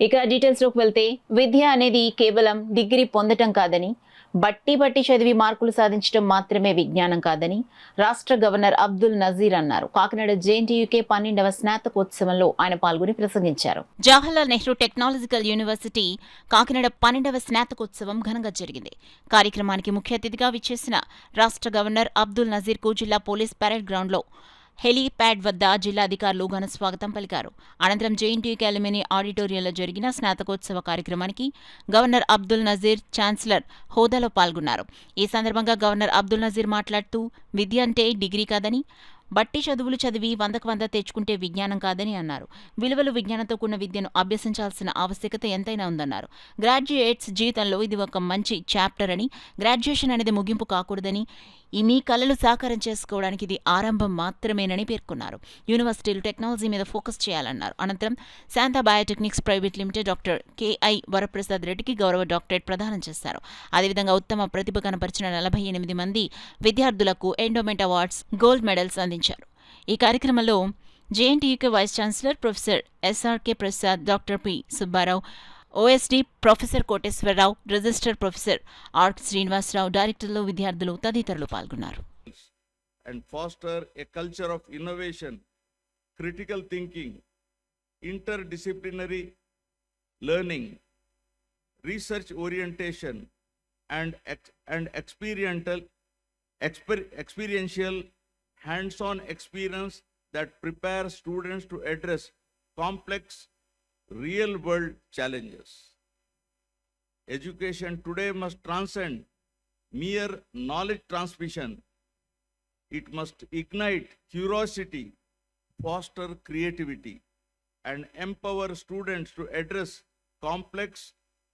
ఇక డీటెయిల్స్‌లోకి వెళ్తే విద్య అనేది కేవలం డిగ్రీ పొందటం కాదని, బట్టి చదివి మార్కులు సాధించడం మాత్రమే విజ్ఞానం కాదని రాష్ట్ర గవర్నర్ అబ్దుల్ నజీర్ అన్నారు. కాకినాడ జేఎన్టీయూకే 12వ స్నాతకోత్సవంలో ఆయన పాల్గొని ప్రసంగించారు. జవహర్లాల్ నెహ్రూ టెక్నాలజికల్ యూనివర్సిటీ కాకినాడ 12వ స్నాతకోత్సవం ఘనంగా జరిగింది. కార్యక్రమానికి ముఖ్య అతిథిగా విచ్చేసిన రాష్ట్ర గవర్నర్ అబ్దుల్ నజీర్కు జిల్లా పోలీస్ పరేడ్ గ్రౌండ్లో హెలీప్యాడ్ వద్ద జిల్లా అధికారులు ఘన స్వాగతం పలికారు. అనంతరం జేఎన్టీయూకే అలుమిని ఆడిటోరియంలో జరిగిన స్నాతకోత్సవ కార్యక్రమానికి గవర్నర్ అబ్దుల్ నజీర్ ఛాన్సలర్ హోదాలో పాల్గొన్నారు. ఈ సందర్భంగా గవర్నర్ అబ్దుల్ నజీర్ మాట్లాడుతూ విద్య అంటే డిగ్రీ కాదని, బట్టి చదువులు చదివి 100కు 100 తెచ్చుకుంటే విజ్ఞానం కాదని అన్నారు. విలువలు విజ్ఞానంతో కూడిన విద్యను అభ్యసించాల్సిన ఆవశ్యకత ఎంతైనా ఉందన్నారు. గ్రాడ్యుయేట్స్ జీవితంలో ఇది ఒక మంచి చాప్టర్ అని, గ్రాడ్యుయేషన్ అనేది ముగింపు కాకూడదని, మీ కలలు సాకారం చేసుకోవడానికి ఇది ఆరంభం మాత్రమేనని పేర్కొన్నారు. యూనివర్సిటీలు టెక్నాలజీ మీద ఫోకస్ చేయాలన్నారు. అనంతరం Shantha Biotechnics private limited doctor K I Varaprasad రెడ్డికి గౌరవ డాక్టరేట్ ప్రదానం చేశారు. అదేవిధంగా ఉత్తమ ప్రతిభ కనపరిచిన 48 మంది విద్యార్థులకు ఎండోమెంట్ అవార్డ్స్, గోల్డ్ మెడల్స్ అందించారు. ఈ కార్యక్రమంలో JNTUK vice chancellor professor SRK Prasad, doctor P Subbarao, OSD professor Koteswararao, register professor R Srinivasarao, డైరెక్టర్లు, విద్యార్థులు తదితరులు పాల్గొన్నారు. And foster a culture of innovation, critical thinking, interdisciplinary learning, research orientation, and experiential hands-on experience that prepare students to address complex real-world challenges. Education today must transcend mere knowledge transmission. It must ignite curiosity, foster creativity, and empower students to address complex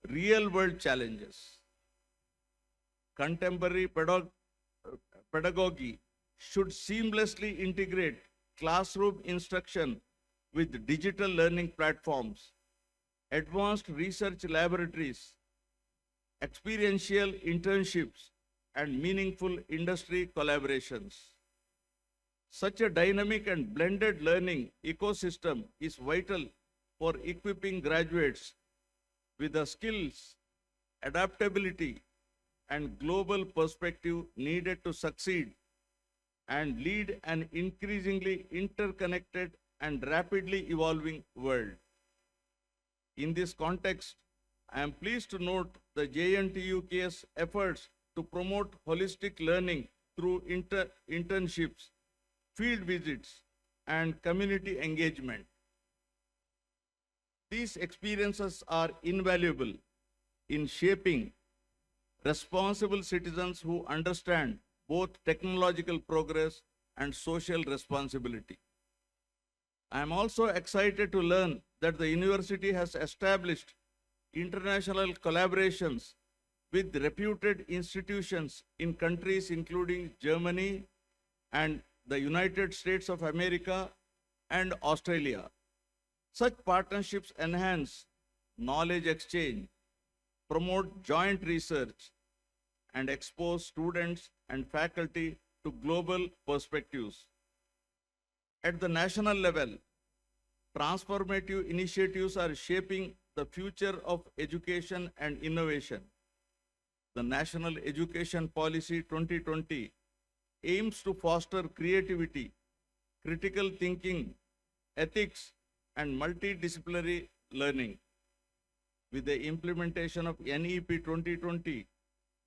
real-world challenges. Contemporary pedagogy should seamlessly integrate classroom instruction with digital learning platforms, advanced research laboratories, experiential internships, and meaningful industry collaborations. Such a dynamic and blended learning ecosystem is vital for equipping graduates with the skills, adaptability, and global perspective needed to succeed and lead an increasingly interconnected and rapidly evolving world. In this context, I am pleased to note the JNTUK's efforts to promote holistic learning through internships, field visits, and community engagement. These experiences are invaluable in shaping responsible citizens who understand both technological progress and social responsibility. I am also excited to learn that the university has established international collaborations with reputed institutions in countries including Germany and the United States of America and Australia. Such partnerships enhance knowledge exchange, promote joint research, and expose students and faculty to global perspectives. At the national level, transformative initiatives are shaping the future of education and innovation. The National Education Policy 2020 aims to foster creativity, critical thinking, ethics, and multidisciplinary learning. With the implementation of NEP 2020,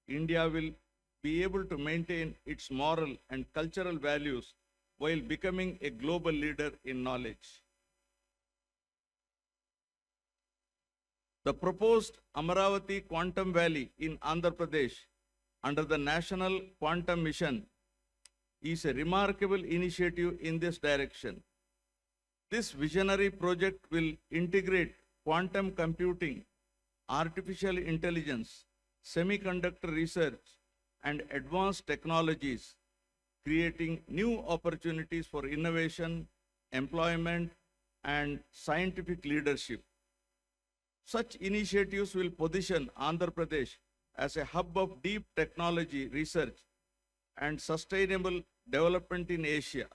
India will be able to maintain its moral and cultural values while becoming a global leader in knowledge. The proposed Amaravati Quantum Valley in Andhra Pradesh under the National Quantum Mission is a remarkable initiative in this direction. This visionary project will integrate quantum computing, artificial intelligence, semiconductor research, and advanced technologies, creating new opportunities for innovation, employment, and scientific leadership. Such initiatives will position Andhra Pradesh as a hub of deep technology research and sustainable development in Asia.